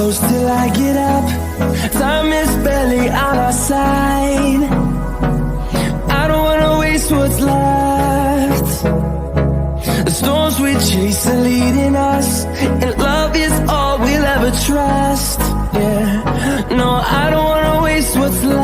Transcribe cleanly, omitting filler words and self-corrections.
close till I get up. Time is barely on our side. I don't wanna waste what's left. The storms we chase are leading us, and love is all we'll ever trust. Yeah, no, I don't wanna waste what's left.